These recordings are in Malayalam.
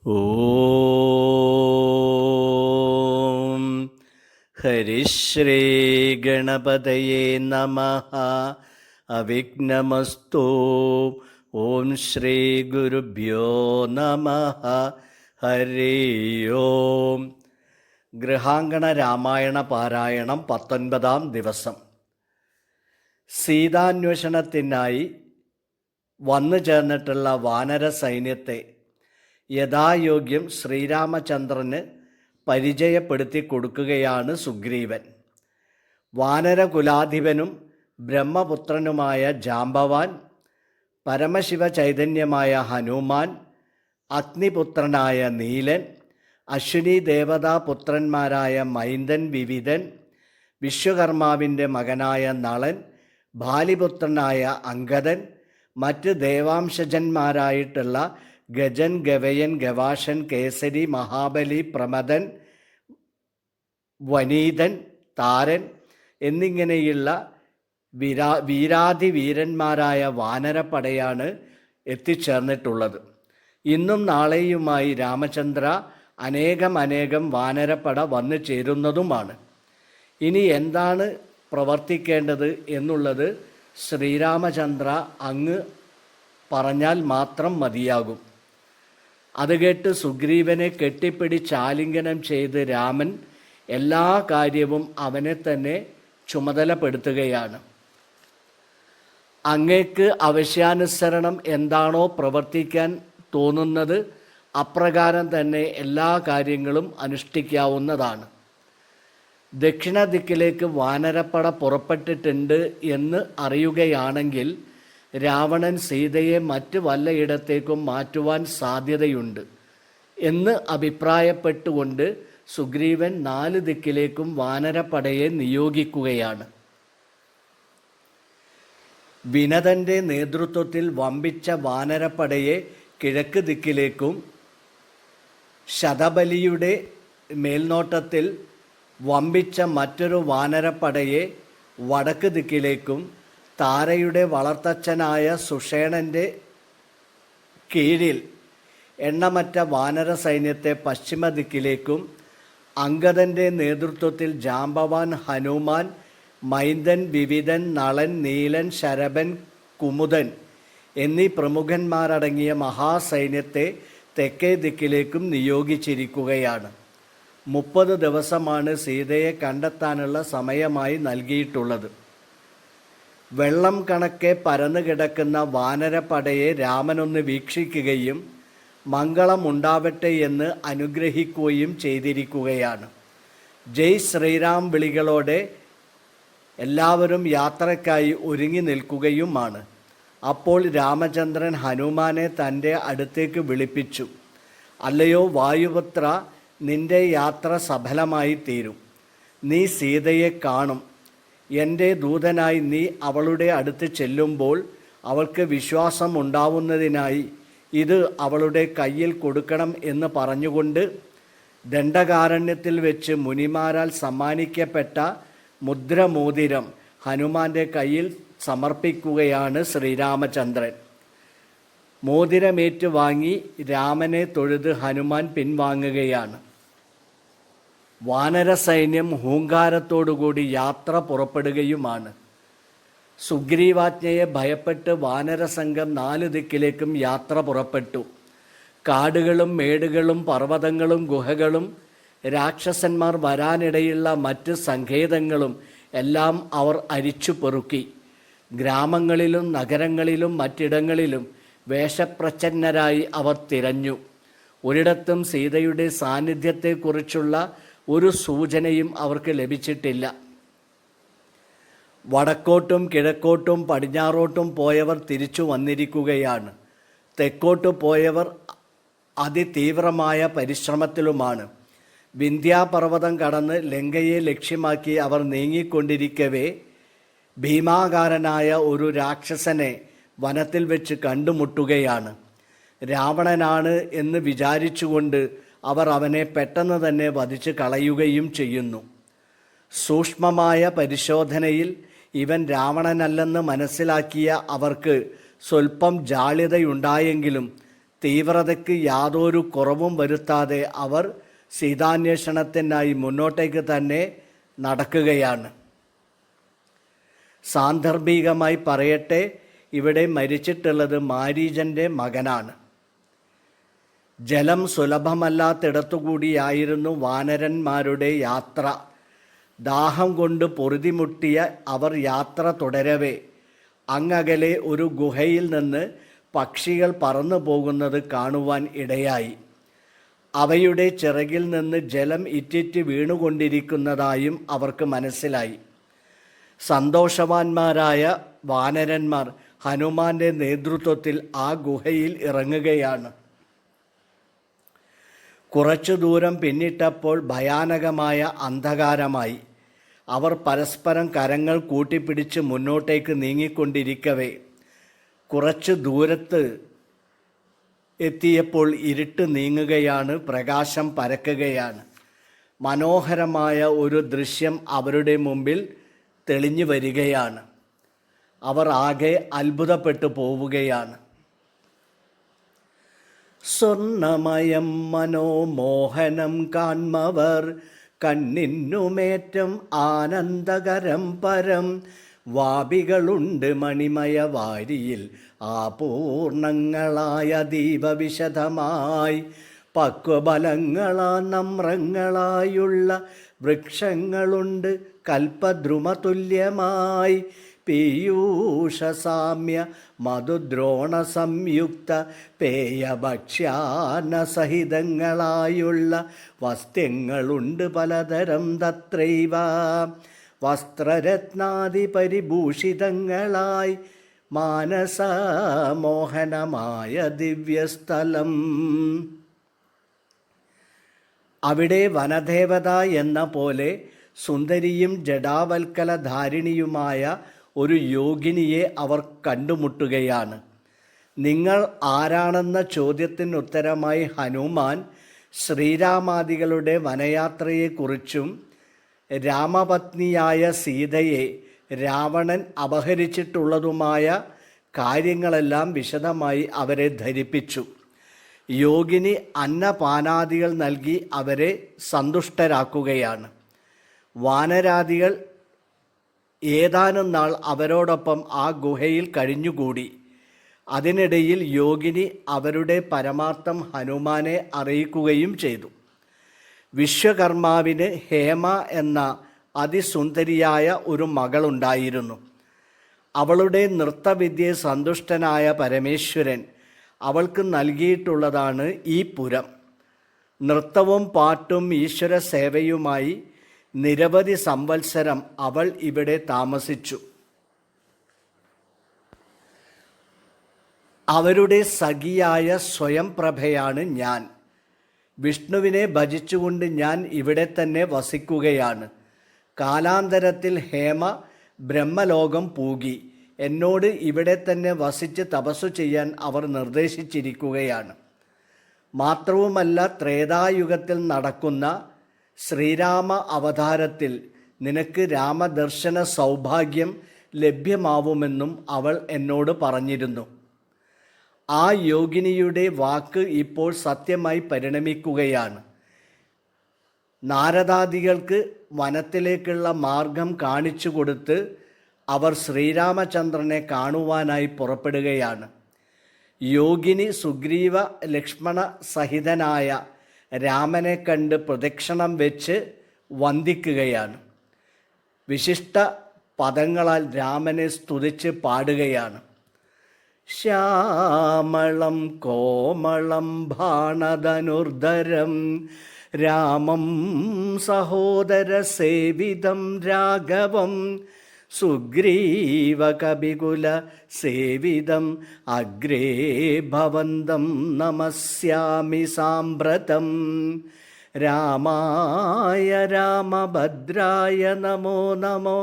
ഓം ഹരിശ്രീ ഗണപതയേ നമഃ. അവിഘ്നമസ്തു. ഓം ശ്രീ ഗുരുഭ്യോ നമഃ. ഹരി ഓം. ഗൃഹാങ്കണ രാമായണ പാരായണം 19-ാം ദിവസം. സീതാന്വേഷണത്തിനായി വന്നു ചേർന്നിട്ടുള്ള വാനര സൈന്യത്തെ യഥായോഗ്യം ശ്രീരാമചന്ദ്രന് പരിചയപ്പെടുത്തി കൊടുക്കുകയാണ് സുഗ്രീവൻ. വാനരകുലാധിപനും ബ്രഹ്മപുത്രനുമായ ജാംബവാൻ, പരമശിവ ചൈതന്യമായ ഹനുമാൻ, അഗ്നിപുത്രനായ നീലൻ, അശ്വിനി ദേവതാപുത്രന്മാരായ മൈന്ദൻ വിവിധൻ, വിശ്വകർമാവിൻ്റെ മകനായ നളൻ, ബാലിപുത്രനായ അങ്കദൻ, മറ്റ് ദേവാംശജന്മാരായിട്ടുള്ള ഗജൻ, ഗവയൻ, ഗവാഷൻ, കേസരി, മഹാബലി, പ്രമദൻ, വനീതൻ, താരൻ എന്നിങ്ങനെയുള്ള വീരാതിവീരന്മാരായ വാനരപ്പടയാണ് എത്തിച്ചേർന്നിട്ടുള്ളത്. ഇന്നും നാളെയുമായി രാമചന്ദ്ര അനേകം വാനരപ്പട വന്നു ചേരുന്നതുമാണ്. ഇനി എന്താണ് പ്രവർത്തിക്കേണ്ടത് എന്നുള്ളത് ശ്രീരാമചന്ദ്ര അങ്ങ് പറഞ്ഞാൽ മാത്രം മതിയാകും. അത് കേട്ട് സുഗ്രീവനെ കെട്ടിപ്പിടിച്ചാലിംഗനം ചെയ്ത് രാമൻ എല്ലാ കാര്യവും അവനെ തന്നെ ചുമതലപ്പെടുത്തുകയാണ്. അങ്ങേക്ക് ആവശ്യാനുസരണം എന്താണോ പ്രവർത്തിക്കാൻ തോന്നുന്നത് അപ്രകാരം തന്നെ എല്ലാ കാര്യങ്ങളും അനുഷ്ഠിക്കാവുന്നതാണ്. ദക്ഷിണ ദിക്കിലേക്ക് വാനരപ്പട പുറപ്പെട്ടിട്ടുണ്ട് എന്ന് അറിയുകയാണെങ്കിൽ രാവണൻ സീതയെ മറ്റ് വല്ലയിടത്തേക്കും മാറ്റുവാൻ സാധ്യതയുണ്ട് എന്ന് അഭിപ്രായപ്പെട്ടുകൊണ്ട് സുഗ്രീവൻ 4 ദിക്കിലേക്കും വാനരപ്പടയെ നിയോഗിക്കുകയാണ്. വിനതൻ്റെ നേതൃത്വത്തിൽ വമ്പിച്ച വാനരപ്പടയെ കിഴക്ക് ദിക്കിലേക്കും, ശതബലിയുടെ മേൽനോട്ടത്തിൽ വമ്പിച്ച മറ്റൊരു വാനരപ്പടയെ വടക്ക് ദിക്കിലേക്കും, താരയുടെ വളർത്തച്ഛനായ സുഷേണൻ്റെ കീഴിൽ എണ്ണമറ്റ വാനര സൈന്യത്തെ പശ്ചിമ ദിക്കിലേക്കും, അങ്കദൻ്റെ നേതൃത്വത്തിൽ ജാംബവാൻ, ഹനുമാൻ, മൈന്ദൻ, വിവിധൻ, നളൻ, നീലൻ, ശരഭൻ, കുമുദൻ എന്നീ പ്രമുഖന്മാരടങ്ങിയ മഹാസൈന്യത്തെ തെക്കേ ദിക്കിലേക്കും നിയോഗിച്ചിരിക്കുകയാണ്. 30 ദിവസമാണ് സീതയെ കണ്ടെത്താനുള്ള സമയമായി നൽകിയിട്ടുള്ളത്. വെള്ളം കണക്കെ പരന്നു കിടക്കുന്ന വാനരപ്പടയെ രാമനൊന്ന് വീക്ഷിക്കുകയും മംഗളമുണ്ടാവട്ടെ എന്ന് അനുഗ്രഹിക്കുകയും ചെയ്തിരിക്കുകയാണ്. ജയ് ശ്രീറാം വിളികളോടെ എല്ലാവരും യാത്രയ്ക്കായി ഒരുങ്ങി നിൽക്കുകയുമാണ്. അപ്പോൾ രാമചന്ദ്രൻ ഹനുമാനെ തൻ്റെ അടുത്തേക്ക് വിളിപ്പിച്ചു. അല്ലയോ വായുപുത്ര, നിന്റെ യാത്ര സഫലമായി തീരും. നീ സീതയെ കാണും. എൻ്റെ ദൂതനായി നീ അവളുടെ അടുത്ത് ചെല്ലുമ്പോൾ അവൾക്ക് വിശ്വാസം ഉണ്ടാവുന്നതിനായി ഇത് അവളുടെ കയ്യിൽ കൊടുക്കണം എന്ന് പറഞ്ഞുകൊണ്ട് ദണ്ഡകാരണ്യത്തിൽ വെച്ച് മുനിമാരാൽ സമ്മാനിക്കപ്പെട്ട മുദ്രമോതിരം ഹനുമാന്റെ കയ്യിൽ സമർപ്പിക്കുകയാണ് ശ്രീരാമചന്ദ്രൻ. മോതിരമേറ്റ് വാങ്ങി രാമനെ തൊഴുത് ഹനുമാൻ പിൻവാങ്ങുകയാണ്. വാനര സൈന്യം ഹൂങ്കാരത്തോടുകൂടി യാത്ര പുറപ്പെടുകയുമാണ്. സുഗ്രീവാജ്ഞയെ ഭയപ്പെട്ട് വാനരസംഘം 4 ദിക്കിലേക്കും യാത്ര പുറപ്പെട്ടു. കാടുകളും മേടുകളും പർവ്വതങ്ങളും ഗുഹകളും രാക്ഷസന്മാർ വരാനിടയുള്ള മറ്റ് സങ്കേതങ്ങളും എല്ലാം അവർ അരിച്ചു പെറുക്കി. ഗ്രാമങ്ങളിലും നഗരങ്ങളിലും മറ്റിടങ്ങളിലും വേഷപ്രച്ഛന്നരായി അവർ തിരഞ്ഞു. ഒരിടത്തും സീതയുടെ സാന്നിധ്യത്തെക്കുറിച്ചുള്ള ഒരു സൂചനയും അവർക്ക് ലഭിച്ചിട്ടില്ല. വടക്കോട്ടും കിഴക്കോട്ടും പടിഞ്ഞാറോട്ടും പോയവർ തിരിച്ചു വന്നിരിക്കുകയാണ്. തെക്കോട്ട് പോയവർ അതിതീവ്രമായ പരിശ്രമത്തിലുമാണ്. വിന്ധ്യാപർവ്വതം കടന്ന് ലങ്കയെ ലക്ഷ്യമാക്കി അവർ നീങ്ങിക്കൊണ്ടിരിക്കവേ ഭീമാകാരനായ ഒരു രാക്ഷസനെ വനത്തിൽ വെച്ച് കണ്ടുമുട്ടുകയാണ്. രാവണനാണ് എന്ന് വിചാരിച്ചുകൊണ്ട് അവർ അവനെ പെട്ടെന്ന് തന്നെ വധിച്ച് കളയുകയും ചെയ്യുന്നു. സൂക്ഷ്മമായ പരിശോധനയിൽ ഇവൻ രാവണനല്ലെന്ന് മനസ്സിലാക്കിയ അവർക്ക് സ്വൽപ്പം ജാള്യതയുണ്ടായെങ്കിലും തീവ്രതയ്ക്ക് യാതൊരു കുറവും വരുത്താതെ അവർ സീതാന്വേഷണത്തിനായി മുന്നോട്ടേക്ക് തന്നെ നടക്കുകയാണ്. സാന്ദർഭികമായി പറയട്ടെ, ഇവിടെ മരിച്ചിട്ടുള്ളത് മാരീചൻ്റെ മകനാണ്. ജലം സുലഭമല്ലാത്തിടത്തുകൂടിയായിരുന്നു വാനരന്മാരുടെ യാത്ര. ദാഹം കൊണ്ട് പൊറുതിമുട്ടിയ അവർ യാത്ര തുടരവേ അങ്ങകലെ ഒരു ഗുഹയിൽ നിന്ന് പക്ഷികൾ പറന്നു പോകുന്നത് കാണുവാൻ ഇടയായി. അവയുടെ ചിറകിൽ നിന്ന് ജലം ഇറ്റിറ്റ് വീണുകൊണ്ടിരിക്കുന്നതായും അവർക്ക് മനസ്സിലായി. സന്തോഷവാന്മാരായ വാനരന്മാർ ഹനുമാന്റെ നേതൃത്വത്തിൽ ആ ഗുഹയിൽ ഇറങ്ങുകയാണ്. കുറച്ചു ദൂരം പിന്നിട്ടപ്പോൾ ഭയാനകമായ അന്ധകാരമായി. അവർ പരസ്പരം കരങ്ങൾ കൂട്ടിപ്പിടിച്ച് മുന്നോട്ടേക്ക് നീങ്ങിക്കൊണ്ടിരിക്കവേ കുറച്ച് ദൂരത്ത് എത്തിയപ്പോൾ ഇരുട്ട് നീങ്ങുകയാണ്, പ്രകാശം പരക്കുകയാണ്. മനോഹരമായ ഒരു ദൃശ്യം അവരുടെ മുമ്പിൽ തെളിഞ്ഞു വരികയാണ്. അവർ ആകെ അത്ഭുതപ്പെട്ടു പോവുകയാണ്. സ്വർണമയം മനോമോഹനം കാൺമവർ കണ്ണിന്നുമേറ്റം ആനന്ദകരം പരം. വാപികളുണ്ട് മണിമയ വാരിയിൽ ആപൂർണങ്ങളായ ദീപവിശദമായി. പക്വബലങ്ങളാ നമ്രങ്ങളായുള്ള വൃക്ഷങ്ങളുണ്ട് കൽപ്പദ്രുമതുല്യമായി. പീയൂഷസാമ്യ മധുദ്രോണ സംയുക്ത പേയഭക്ഷ്യാനസഹിതങ്ങളായുള്ള വസ്ത്യങ്ങളുണ്ട് പലതരം തത്രൈവ. വസ്ത്രരത്നാദി പരിഭൂഷിതങ്ങളായി മാനസമോഹനമായ ദിവ്യസ്ഥലം. അവിടെ വനദേവത എന്ന പോലെ സുന്ദരിയും ജടാവൽക്കലധാരിണിയുമായ ഒരു യോഗിനിയെ അവർ കണ്ടുമുട്ടുകയാണ്. നിങ്ങൾ ആരാണെന്ന ചോദ്യത്തിനുത്തരമായി ഹനുമാൻ ശ്രീരാമാദികളുടെ വനയാത്രയെക്കുറിച്ചും രാമപത്നിയായ സീതയെ രാവണൻ അപഹരിച്ചിട്ടുള്ളതുമായ കാര്യങ്ങളെല്ലാം വിശദമായി അവരെ ധരിപ്പിച്ചു. യോഗിനി അന്നപാനാദികൾ നൽകി അവരെ സന്തുഷ്ടരാക്കുകയാണ്. വാനരാദികൾ ഏതാനും നാൾ അവരോടൊപ്പം ആ ഗുഹയിൽ കഴിഞ്ഞുകൂടി. അതിനിടയിൽ യോഗിനി അവരുടെ പരമാർത്ഥം ഹനുമാനെ അറിയിക്കുകയും ചെയ്തു. വിശ്വകർമാവിന് ഹേമ എന്ന അതിസുന്ദരിയായ ഒരു മകളുണ്ടായിരുന്നു. അവളുടെ നൃത്തവിദ്യയെ സന്തുഷ്ടനായ പരമേശ്വരൻ അവൾക്ക് നൽകിയിട്ടുള്ളതാണ് ഈ പുരം. നൃത്തവും പാട്ടും ഈശ്വര സേവയുമായി നിരവധി സംവത്സരം അവൾ ഇവിടെ താമസിച്ചു. അവരുടെ സഖിയായ സ്വയംപ്രഭയാണ് ഞാൻ. വിഷ്ണുവിനെ ഭജിച്ചുകൊണ്ട് ഞാൻ ഇവിടെ തന്നെ വസിക്കുകയാണ്. കാലാന്തരത്തിൽ ഹേമ ബ്രഹ്മലോകം പൂകി എന്നോട് ഇവിടെ തന്നെ വസിച്ച് തപസ്സു ചെയ്യാൻ അവർ നിർദ്ദേശിച്ചിരിക്കുകയാണ്. മാത്രവുമല്ല, ത്രേതായുഗത്തിൽ നടക്കുന്ന ശ്രീരാമ അവതാരത്തിൽ നിനക്ക് രാമദർശന സൗഭാഗ്യം ലഭ്യമാവുമെന്നും അവൾ എന്നോട് പറഞ്ഞിരുന്നു. ആ യോഗിനിയുടെ വാക്ക് ഇപ്പോൾ സത്യമായി പരിണമിക്കുകയാണ്. നാരദാദികൾക്ക് വനത്തിലേക്കുള്ള മാർഗം കാണിച്ചു കൊടുത്ത് അവർ ശ്രീരാമചന്ദ്രനെ കാണുവാനായി പുറപ്പെടുകയാണ്. യോഗിനി സുഗ്രീവ ലക്ഷ്മണ സഹിതനായ രാമനെ കണ്ട് പ്രദക്ഷിണം വെച്ച് വന്ദിക്കുകയാണ്. വിശിഷ്ട പദങ്ങളാൽ രാമനെ സ്തുതിച്ച് പാടുകയാണ്. ശ്യാമളം കോമളം ഭാണധനുർധരം രാമം സഹോദരസേവിതം രാഘവം സുഗ്രീവകപികുല സേവിതം അഗ്രേ ഭവന്തം നമസ്യാമി സാമ്പ്രതം. രാമായ രാമഭദ്രായ നമോ നമോ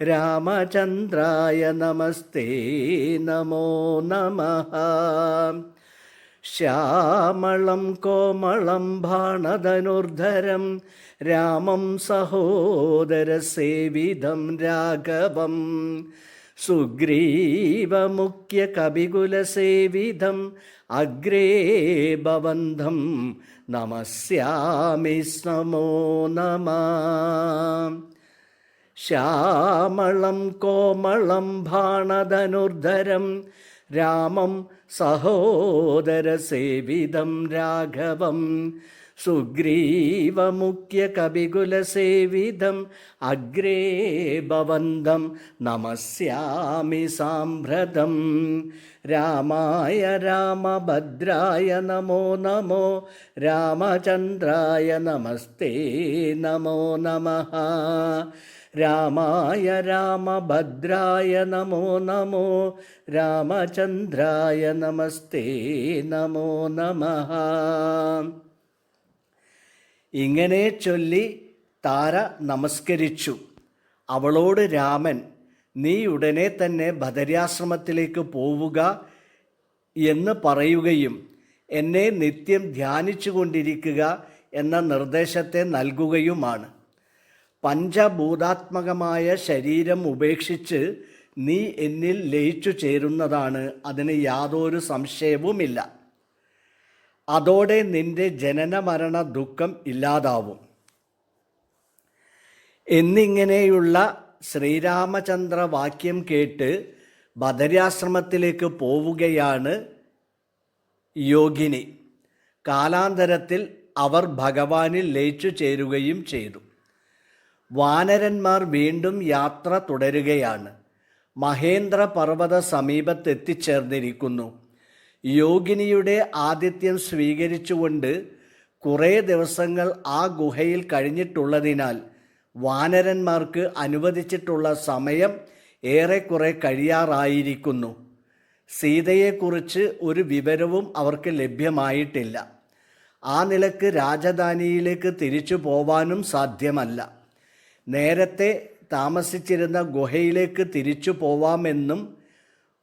രാമചന്ദ്രായ നമസ്തേ നമോ നമഃ. ശ്യാമളം കോമളം ഭാണധനുർധരം രാമം സഹോദരസേവിതം രാഘവം സുഗ്രീവമുഖ്യ കപികുലസേവിതം അഗ്രേ ഭവന്തം നമസ്യാമി നമോ നമഃ. ശ്യാമളം കോമളം ഭാണധനുർധരം രാമം സഹോദരസേവിതം രാഘവം സുഗ്രീവമുഖ്യകവികുലസേവിതം അഗ്രേ ഭവന്തം നമസ്യാമി സാമ്പ്രതം. രാമായ രാമഭദ്രായ നമോ നമോ രാമചന്ദ്രായ നമസ്തേ നമോ നമഃ. രാമായ രാമഭദ്രായ നമോ നമോ രാമചന്ദ്രായ നമസ്തേ നമോ നമഃ. ഇങ്ങനെ ചൊല്ലി താര നമസ്കരിച്ചു. അവളോട് രാമൻ, നീ ഉടനെ തന്നെ ബദര്യാശ്രമത്തിലേക്ക് പോവുക എന്ന് പറയുകയും എന്നെ നിത്യം ധ്യാനിച്ചു കൊണ്ടിരിക്കുക എന്ന നിർദ്ദേശത്തെ നൽകുകയുമാണ്. പഞ്ചഭൂതാത്മകമായ ശരീരം ഉപേക്ഷിച്ച് നീ എന്നിൽ ലയിച്ചു ചേരുന്നതാണ്, അതിന് യാതൊരു സംശയവുമില്ല. അതോടെ നിന്റെ ജനനമരണ ദുഃഖം ഇല്ലാതാവും എന്നിങ്ങനെയുള്ള ശ്രീരാമചന്ദ്ര വാക്യം കേട്ട് ബദര്യാശ്രമത്തിലേക്ക് പോവുകയാണ് യോഗിനി. കാലാന്തരത്തിൽ അവർ ഭഗവാനിൽ ലയിച്ചു ചേരുകയും ചെയ്തു. വാനരന്മാർ വീണ്ടും യാത്ര തുടരുകയാണ്. മഹേന്ദ്ര പർവ്വത സമീപത്തെത്തിച്ചേർന്നിരിക്കുന്നു. യോഗിനിയുടെ ആതിഥ്യം സ്വീകരിച്ചുകൊണ്ട് കുറേ ദിവസങ്ങൾ ആ ഗുഹയിൽ കഴിഞ്ഞിട്ടുള്ളതിനാൽ വാനരന്മാർക്ക് അനുവദിച്ചിട്ടുള്ള സമയം ഏറെക്കുറെ കഴിയാറായിരിക്കുന്നു. സീതയെക്കുറിച്ച് ഒരു വിവരവും അവർക്ക് ലഭ്യമായിട്ടില്ല. ആ നിലക്ക് രാജധാനിയിലേക്ക് തിരിച്ചു പോവാനും സാധ്യമല്ല. നേരത്തെ താമസിച്ചിരുന്ന ഗുഹയിലേക്ക് തിരിച്ചു പോവാമെന്നും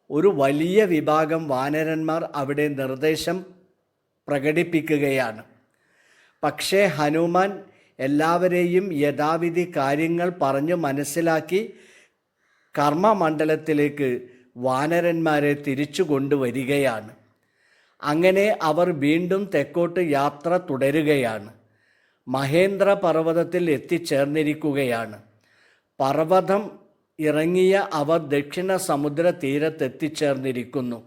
ഒരു വലിയ വിഭാഗം വാനരന്മാർ അവിടെ നിർദ്ദേശം പ്രകടിപ്പിക്കുകയാണ്. പക്ഷേ ഹനുമാൻ എല്ലാവരെയും യഥാവിധി കാര്യങ്ങൾ പറഞ്ഞു മനസ്സിലാക്കി കർമ്മമണ്ഡലത്തിലേക്ക് വാനരന്മാരെ തിരിച്ചു കൊണ്ടുവരികയാണ്. അങ്ങനെ അവർ വീണ്ടും തെക്കോട്ട് യാത്ര തുടരുകയാണ്. മഹേന്ദ്ര പർവ്വതത്തിൽ എത്തിച്ചേർന്നിരിക്കുകയാണ്. പർവ്വതം ഇറങ്ങിയ അവർ ദക്ഷിണ സമുദ്ര തീരത്തെത്തിച്ചേർന്നിരിക്കുന്നു.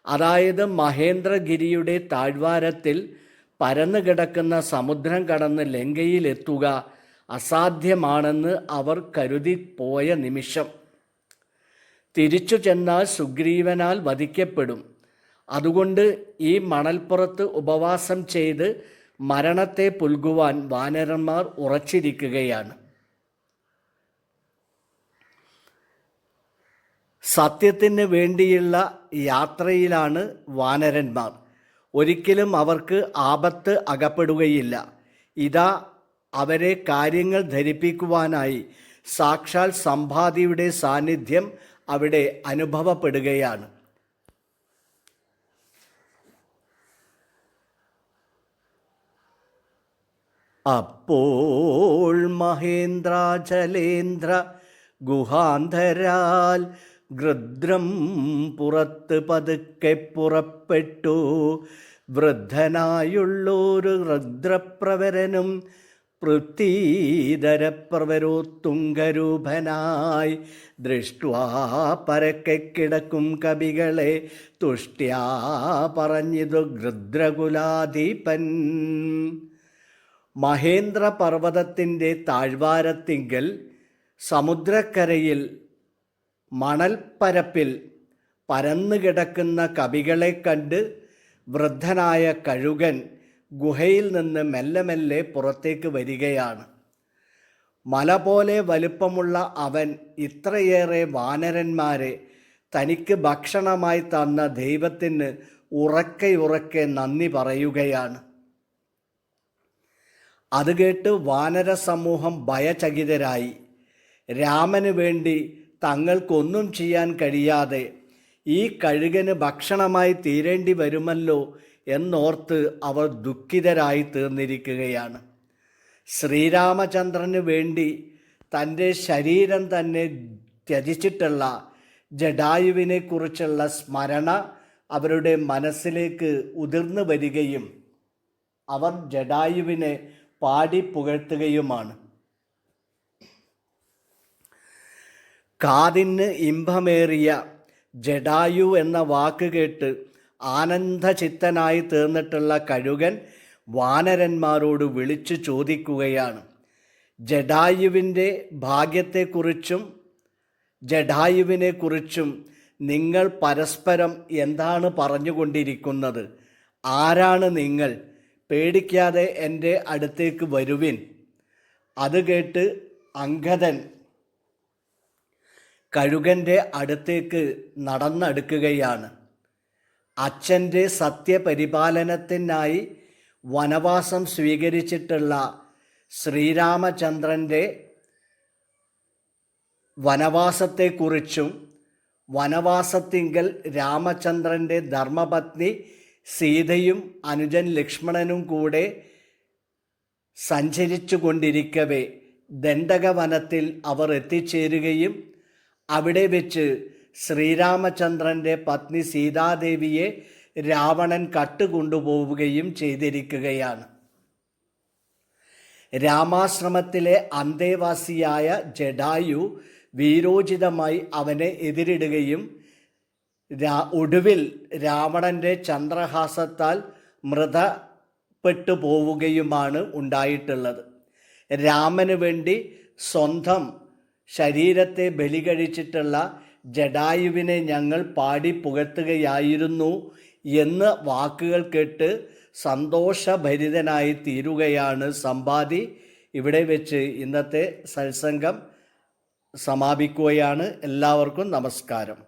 അതായത് മഹേന്ദ്രഗിരിയുടെ താഴ്വാരത്തിൽ പരന്നു കിടക്കുന്ന സമുദ്രം കടന്ന് ലങ്കയിലെത്തുക അസാധ്യമാണെന്ന് അവർ കരുതിപ്പോയ നിമിഷം തിരിച്ചു ചെന്നാൽ സുഗ്രീവനാൽ വധിക്കപ്പെടും. അതുകൊണ്ട് ഈ മണൽപ്പുറത്ത് ഉപവാസം ചെയ്ത് മരണത്തെ പുൽകുവാൻ വാനരന്മാർ ഉറച്ചിരിക്കുകയാണ്. സത്യത്തിന് വേണ്ടിയുള്ള യാത്രയിലാണ് വാനരന്മാർ. ഒരിക്കലും അവർക്ക് ആപത്ത് അകപ്പെടുകയില്ല. ഇതാ അവരെ കാര്യങ്ങൾ ധരിപ്പിക്കുവാനായി സാക്ഷാൽ സമ്പാദിയുടെ സാന്നിധ്യം അവിടെ അനുഭവപ്പെടുകയാണ്. അപ്പോൾ മഹേന്ദ്രാചലേന്ദ്ര ഗുഹാന്തരാൽ ഗൃദ്രം പുറത്ത് പതുക്കെ പുറപ്പെട്ടു. വൃദ്ധനായുള്ളൊരു രുദ്രപ്രവരനും പൃഥ്വീധരപ്രവരോത്തുംഗരൂപനായി ദൃഷ്ട്വാ പരക്കെ കിടക്കും കവികളെ തുഷ്ട്യാ പറഞ്ഞിതു ഗൃദ്രകുലാധിപൻ. മഹേന്ദ്ര പർവ്വതത്തിൻ്റെ താഴ്വാരത്തിങ്കൽ സമുദ്രക്കരയിൽ മണൽപ്പരപ്പിൽ പരന്നുകിടക്കുന്ന കവികളെ കണ്ട് വൃദ്ധനായ കഴുകൻ ഗുഹയിൽ നിന്ന് മെല്ലെ മെല്ലെ പുറത്തേക്ക് വരികയാണ്. മല പോലെ വലുപ്പമുള്ള അവൻ ഇത്രയേറെ വാനരന്മാരെ തനിക്ക് ഭക്ഷണമായി തന്ന ദൈവത്തിന് ഉറക്കെ നന്ദി പറയുകയാണ്. അത് കേട്ട് വാനര സമൂഹം ഭയചകിതരായി. രാമന് വേണ്ടി തങ്ങൾക്കൊന്നും ചെയ്യാൻ കഴിയാതെ ഈ കഴുകന് ഭക്ഷണമായി തീരേണ്ടി വരുമല്ലോ എന്നോർത്ത് അവർ ദുഃഖിതരായി തീർന്നിരിക്കുകയാണ്. ശ്രീരാമചന്ദ്രന് വേണ്ടി തൻ്റെ ശരീരം തന്നെ ത്യജിച്ചിട്ടുള്ള ജടായുവിനെക്കുറിച്ചുള്ള സ്മരണ അവരുടെ മനസ്സിലേക്ക് ഉതിർന്നു വരികയും അവർ ജടായുവിനെ പാടി പുകഴ്ത്തുകയുമാണ്. കാതിന് ഇമ്പമേറിയ ജടായു എന്ന വാക്ക് കേട്ട് ആനന്ദചിത്തനായി തീർന്നിട്ടുള്ള കഴുകൻ വാനരന്മാരോട് വിളിച്ചു ചോദിക്കുകയാണ്. ജടായുവിൻ്റെ ഭാഗ്യത്തെക്കുറിച്ചും ജടായുവിനെക്കുറിച്ചും നിങ്ങൾ പരസ്പരം എന്താണ് പറഞ്ഞുകൊണ്ടിരിക്കുന്നത്? ആരാണ് നിങ്ങൾ? പേടിക്കാതെ എൻ്റെ അടുത്തേക്ക് വരുവിൻ. അത് കേട്ട് അംഗദൻ കഴുകൻ്റെ അടുത്തേക്ക് നടന്നടുക്കുകയാണ്. അച്ഛൻ്റെ സത്യപരിപാലനത്തിനായി വനവാസം സ്വീകരിച്ചിട്ടുള്ള ശ്രീരാമചന്ദ്രൻ്റെ വനവാസത്തെക്കുറിച്ചും വനവാസത്തിങ്കൽ രാമചന്ദ്രൻ്റെ ധർമ്മപത്നി സീതയും അനുജൻ ലക്ഷ്മണനും കൂടെ സഞ്ചരിച്ചു കൊണ്ടിരിക്കവേ ദണ്ഡകവനത്തിൽ അവർ എത്തിച്ചേരുകയും അവിടെ വെച്ച് ശ്രീരാമചന്ദ്രൻ്റെ പത്നി സീതാദേവിയെ രാവണൻ കട്ടുകൊണ്ടുപോവുകയും ചെയ്തിരിക്കുകയാണ്. രാമാശ്രമത്തിലെ അന്തേവാസിയായ ജടായു വീരോചിതമായി അവനെ എതിരിടുകയും ഒടുവിൽ രാവണൻ്റെ ചന്ദ്രഹാസത്താൽ മൃതപ്പെട്ടു പോവുകയുമാണ് ഉണ്ടായിട്ടുള്ളത്. രാമന് വേണ്ടി സ്വന്തം ശരീരത്തെ ബലി കഴിച്ചിട്ടുള്ള ജടായുവിനെ ഞങ്ങൾ പാടി പുകഴ്ത്തുകയായിരുന്നു എന്ന് വാക്കുകൾ കേട്ട് സന്തോഷഭരിതനായി തീരുകയാണ് സമ്പാദി. ഇവിടെ വെച്ച് ഇന്നത്തെ സത്സംഗം സമാപിക്കുകയാണ്. എല്ലാവർക്കും നമസ്കാരം.